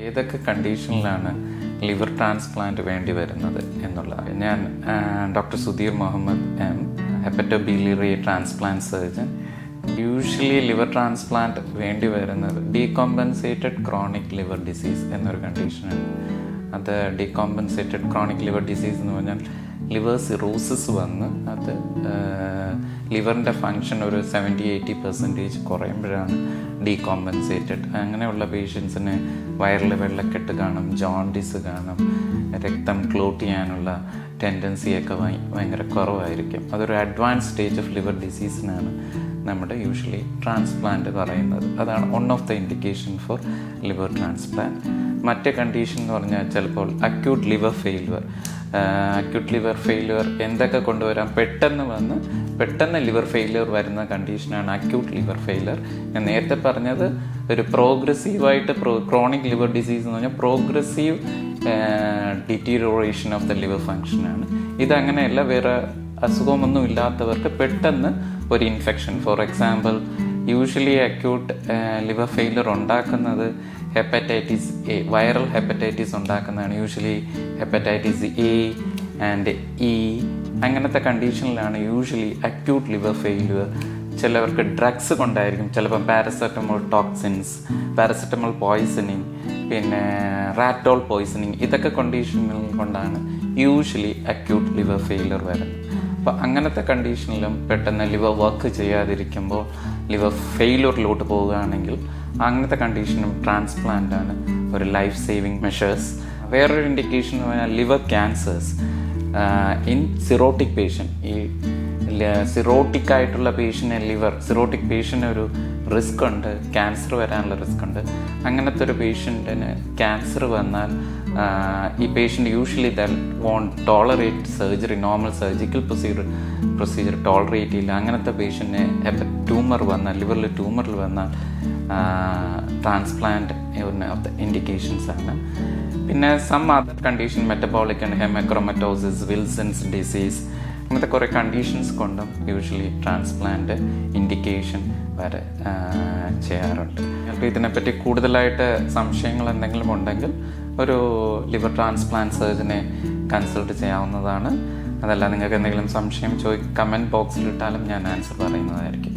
ഏതൊക്കെ കണ്ടീഷനിലാണ് liver transplant വേണ്ടി വരുന്നത് എന്നുള്ളത്. ഞാൻ doctor Sudheer Muhammad M, hepatobiliary transplant surgeon. Usually liver transplant വേണ്ടി വരുന്നത് ഡീകോമ്പൻസേറ്റഡ് ക്രോണിക് ലിവർ ഡിസീസ് എന്നൊരു കണ്ടീഷനാണ്. അത് ഡീകോമ്പൻസേറ്റഡ് ക്രോണിക് ലിവർ ഡിസീസ് എന്ന് പറഞ്ഞാൽ ലിവർ സിറോസിസ് വന്ന് അത് ലിവറിൻ്റെ ഫങ്ഷൻ ഒരു 70-80% കുറയുമ്പോഴാണ് ഡീകോമ്പൻസേറ്റഡ്. അങ്ങനെയുള്ള പേഷ്യൻസിന് വയറിൽ വെള്ളക്കെട്ട് കാണും, ജോണ്ടിസ് കാണും, രക്തം ക്ലോട്ട് ചെയ്യാനുള്ള ടെൻഡൻസിയൊക്കെ ഭയങ്കര കുറവായിരിക്കും. അതൊരു അഡ്വാൻസ് സ്റ്റേജ് ഓഫ് ലിവർ ഡിസീസിനാണ് നമ്മുടെ യൂഷ്വലി ട്രാൻസ്പ്ലാന്റ് പറയുന്നത്. അതാണ് one of the indication four liver transplant. മറ്റേ കണ്ടീഷൻ എന്ന് പറഞ്ഞാൽ ചിലപ്പോൾ acute liver failure. Acute liver failure എന്തൊക്കെ കൊണ്ടുവരാം? പെട്ടെന്ന് ലിവർ ഫെയിലിയർ വരുന്ന കണ്ടീഷനാണ് അക്യൂട്ട് ലിവർ ഫെയിലിയർ. ഞാൻ നേരത്തെ പറഞ്ഞത് ഒരു പ്രോഗ്രസീവായിട്ട് ക്രോണിക് ലിവർ ഡിസീസ് എന്ന് പറഞ്ഞാൽ പ്രോഗ്രസീവ് ഡിറ്റീരിയോറേഷൻ ഓഫ് ദ ലിവർ ഫങ്ഷനാണ്. ഇതങ്ങനെയല്ല. വേറെ അസുഖമൊന്നും ഇല്ലാത്തവർക്ക് പെട്ടെന്ന് ഒരു infection, for example usually acute liver failure ഉണ്ടാക്കുന്നത് ഹെപ്പറ്റൈറ്റിസ് എ, വൈറൽ ഹെപ്പറ്റൈറ്റിസ് ഉണ്ടാക്കുന്നതാണ്. Usually hepatitis A and E, അങ്ങനത്തെ കണ്ടീഷനിലാണ് യൂഷ്വലി അക്യൂട്ട് ലിവർ ഫെയിലിയർ. ചിലവർക്ക് ഡ്രഗ്സ് കൊണ്ടായിരിക്കും, ചിലപ്പം പാരസെറ്റമോൾ ടോക്സിൻസ്, പാരസെറ്റമോൾ പോയ്സണിങ്, പിന്നെ റാറ്റോൾ പോയ്സണിങ്, ഇതൊക്കെ കണ്ടീഷനുകൾ കൊണ്ടാണ് യൂഷ്വലി അക്യൂട്ട് ലിവർ ഫെയിലിയർ വരുന്നത്. അപ്പോൾ അങ്ങനത്തെ കണ്ടീഷനിലും പെട്ടെന്ന് ലിവർ വർക്ക് ചെയ്യാതിരിക്കുമ്പോൾ ലിവർ ഫെയിലിയറിലോട്ട് പോവുകയാണെങ്കിൽ അങ്ങനത്തെ കണ്ടീഷനും ട്രാൻസ്പ്ലാന്റ് ആണ് ഒരു ലൈഫ് സേവിങ് മെഷേഴ്സ്. വേറൊരു ഇൻഡിക്കേഷൻ എന്ന് പറഞ്ഞാൽ liver cancers in cirrhotic patient. ഈ സിറോട്ടിക് ആയിട്ടുള്ള പേഷ്യൻ്റ് സിറോട്ടിക് പേഷ്യൻ്റ് ഒരു റിസ്ക് ഉണ്ട്, ക്യാൻസർ വരാനുള്ള റിസ്ക് ഉണ്ട്. അങ്ങനത്തെ ഒരു പേഷ്യൻറ്റിന് ക്യാൻസർ വന്നാൽ ഈ patient usually won't tolerate surgery, normal surgical procedure tolerate ചെയ്യില്ല. അങ്ങനത്തെ പേഷ്യൻറ്റിന് ട്യൂമർ വന്നാൽ, ലിവറിൽ ട്യൂമറിൽ വന്നാൽ ട്രാൻസ്പ്ലാന്റ് ഓഫ് ദ ഇൻഡിക്കേഷൻസ് ആണ്. പിന്നെ some other condition, metabolic and hemochromatosis, Wilson's disease, അങ്ങനത്തെ കുറേ കണ്ടീഷൻസ് കൊണ്ടും യൂഷ്വലി ട്രാൻസ്പ്ലാന്റ് ഇൻഡിക്കേഷൻ വരെ ചെയ്യാറുണ്ട്. അപ്പോൾ ഇതിനെപ്പറ്റി കൂടുതലായിട്ട് സംശയങ്ങൾ എന്തെങ്കിലും ഉണ്ടെങ്കിൽ ഒരു ലിവർ ട്രാൻസ്പ്ലാന്റ് സർജനെ കൺസൾട്ട് ചെയ്യാവുന്നതാണ്. അതല്ല, നിങ്ങൾക്ക് എന്തെങ്കിലും സംശയം കമൻറ്റ് ബോക്സിൽ ഇട്ടാലും ഞാൻ ആൻസർ പറയുന്നതായിരിക്കും.